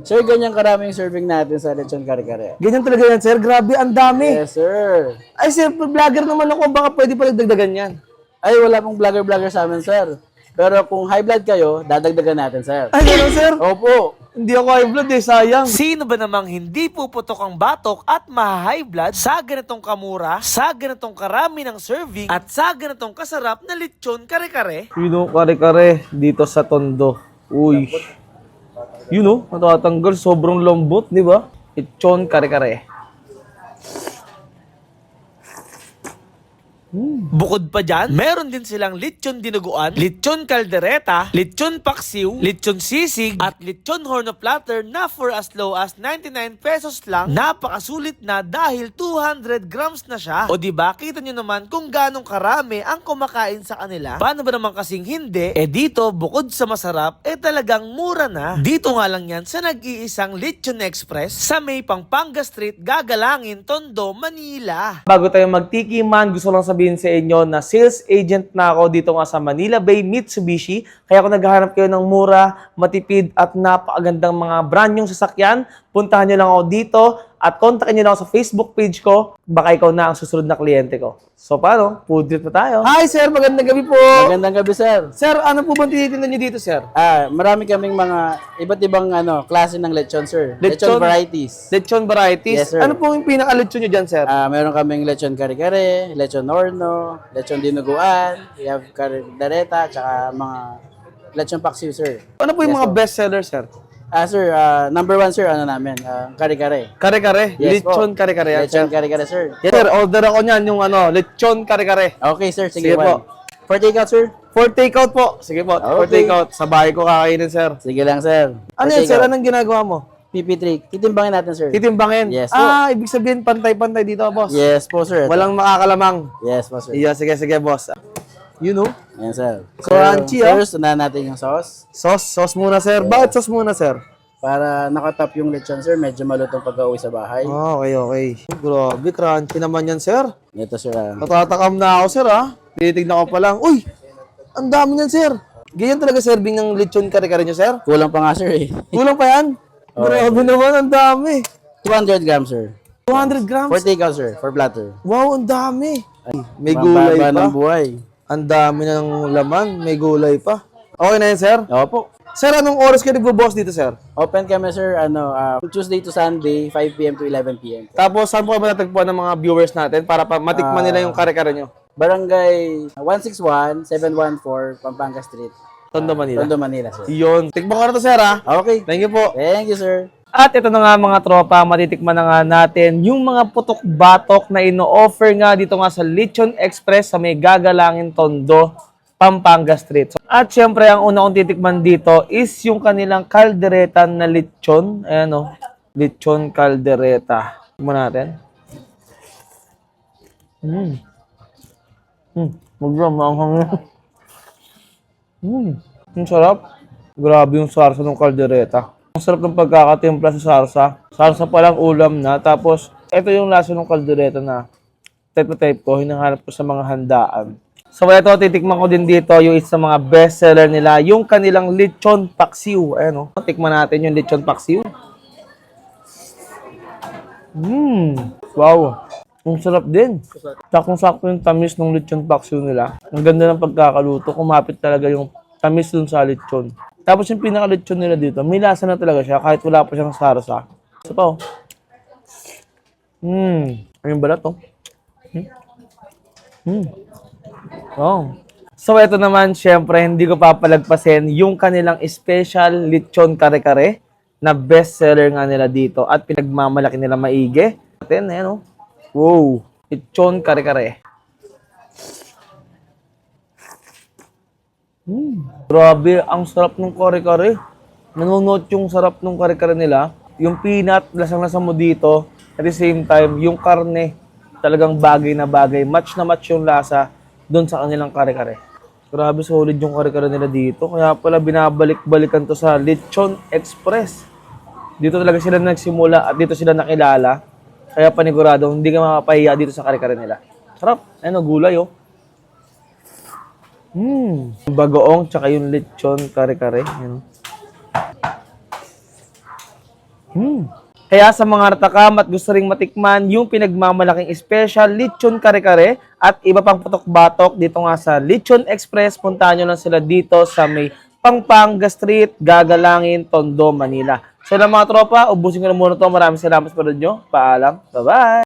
Sir, ganyan karami yung serving natin sa lechon kare-kare. Ganyan talaga yan, sir. Grabe, ang dami. Yes, sir. Ay, sir, vlogger naman ako. Baka pwede pa nagdagdagan yan. Ay, wala pong vlogger-vlogger sa amin, sir. Pero kung high blood kayo, dadagdagan natin, sir. Ay, gano'n, sir. Opo. Hindi ako high blood eh, sayang. Sino ba namang hindi puputok ang batok at ma-high blood sa ganitong kamura, sa ganitong karami ng serving, at sa ganitong kasarap na lechon kare-kare? Kare-kare dito sa Tondo. Uy. You know, matatanggal. Sobrang lambot, di ba? Lechon kare-kare. Bukod pa dyan, meron din silang lechon dinuguan, lechon kaldereta, lechon paksiw, lechon sisig, at lechon horno platter na for as low as 99 pesos lang. Napakasulit na dahil 200 grams na siya. O diba, kita nyo naman kung ganong karami ang kumakain sa kanila. Paano ba naman kasing hindi? Dito, bukod sa masarap, talagang mura na. Dito nga lang yan sa nag-iisang Lechon Express sa may Pampanga Street, Gagalangin, Tondo, Manila. Bago tayo magtikiman, gusto lang sabihin sa inyo na sales agent na ako dito nga sa Manila Bay Mitsubishi. Kaya kung naghahanap kayo ng mura, matipid at napakagandang mga brand yung sasakyan, puntahan nyo lang ako dito at kontakin nyo lang ako sa Facebook page ko. Baka ikaw na ang susunod na kliyente ko. So paano? Food trip na tayo. Hi sir, magandang gabi po. Magandang gabi, sir. Sir, ano po bang tinitinda nyo dito sir? Marami kaming mga iba't ibang klase ng lechon, sir. Lechon? Lechon varieties. Lechon varieties. Yes, sir. Ano po yung pinaka-lechon nyo dyan sir? Meron kaming lechon kare-kare, lechon horno, lechon dinuguan, we have kaldereta, tsaka mga lechon paksiw, sir. Ano po yung mga best seller sir? Sir, number one, sir, namin, kare-kare. Kare-kare. Yes po. Lechon kare-kare yan sir. Lechon kare-kare, sir. Yes sir, order ako niyan yung lechon kare-kare. Okay, sir, sige, Sige po. one. For takeout, sir? For takeout po. Sige po, for Okay. takeout. Sa bahay ko kakainin sir. Sige lang, sir. Ano For yan sir? takeout. Anong ginagawa mo? PP3. Titimbangin natin, sir. Titimbangin? Yes po. Ibig sabihin pantay-pantay dito boss. Yes po, sir. Walang makakalamang. Yes po, sir. Iya, sige, boss. You know? Yan, sir. Crunchy, First, unahan natin yung sauce. Sauce muna sir. Bakit sauce muna sir? Para nakatap yung lechon, sir. Medyo malutong pag-uwi sa bahay. Okay. Grabe, crunchy naman yan sir. Ito, sir. Natatakam na ako sir Tinitignan ko pa lang. Uy! Ang dami niyan sir. Ganyan talaga serving ng lechon kare-kare nyo sir? Kulang pa nga, sir, eh. Kulang pa yan? Grabe naman, ang dami. 200 grams, sir. 200 grams? For takeout, sir. For platter. Wow, ang dami. May gulay Baba pa. ng buhay. Ang dami na ng laman, may gulay pa. Okay na yan, sir? Opo. Sir, anong oras kayo nagbo-boss dito, sir? Open kami, sir, Tuesday to Sunday, 5 p.m. to 11 p.m. Tapos, saan po kayo natagpuan ng mga viewers natin para matikman nila yung kare-kare nyo? Barangay 161-714, Pampanga Street. Tondo, Manila. Tondo, Manila, sir. Yun. Tikman ko na to, sir, Okay. Thank you po. Thank you, sir. At ito na nga mga tropa, matitikman na nga natin yung mga putok-batok na ino-offer nga dito nga sa Lechon Express sa may Gagalangin, Tondo, Pampanga Street. At syempre, ang una kong titikman dito is yung kanilang kaldereta na lechon. Ayan lechon kaldereta. Tignan natin. Magdamahang ang sarap. Grabe yung sarsa ng kaldereta. Ang sarap ng pagkakatimpla sa sarsa. Sarsa pa lang ulam na. Tapos, ito yung lasa ng kaldereta na type ko, hinahanap ko sa mga handaan. So, ito, titikman ko din dito yung isa sa mga best seller nila, yung kanilang lechon paksiw. Ayan tikman natin yung lechon paksiw. Wow. Ang sarap din. Sakong-sakto yung tamis ng lechon paksiw nila. Ang ganda ng pagkakaluto. Kumapit talaga yung tamis dun sa lechon. Tapos yung pinaka-lechon nila dito, may lasa na talaga siya kahit wala pa siyang sarsa. Isa pa Ayun balat So ito naman, syempre, hindi ko papalagpasin yung kanilang special lechon kare-kare na best seller nga nila dito at pinagmamalaki nila maigi. Ayan, wow, lechon kare-kare. Grabe, ang sarap ng kare-kare. Nanunot yung sarap ng kare-kare nila. Yung peanut, lasang-lasa mo dito. At the same time, yung karne, talagang bagay na bagay. Match na match yung lasa doon sa kanilang kare-kare. Grabe, solid yung kare-kare nila dito. Kaya pala binabalik-balikan to sa Lechon Express. Dito talaga sila nagsimula at dito sila nakilala. Kaya panigurado, hindi ka mapapahiya dito sa kare-kare nila. Sarap. Ayun, gulay Bagoong tsaka yung lechon kare-kare. Kaya sa mga natakam at gusto ring matikman yung pinagmamalaking special lechon kare-kare at iba pang patok-batok dito nga sa Lechon Express, puntahan nyo lang sila dito sa may Pampanga Street, Gagalangin, Tondo, Manila. So na mga tropa, ubusin ko na muna to. Maraming salamat sa panood nyo. Paalam. Bye-bye!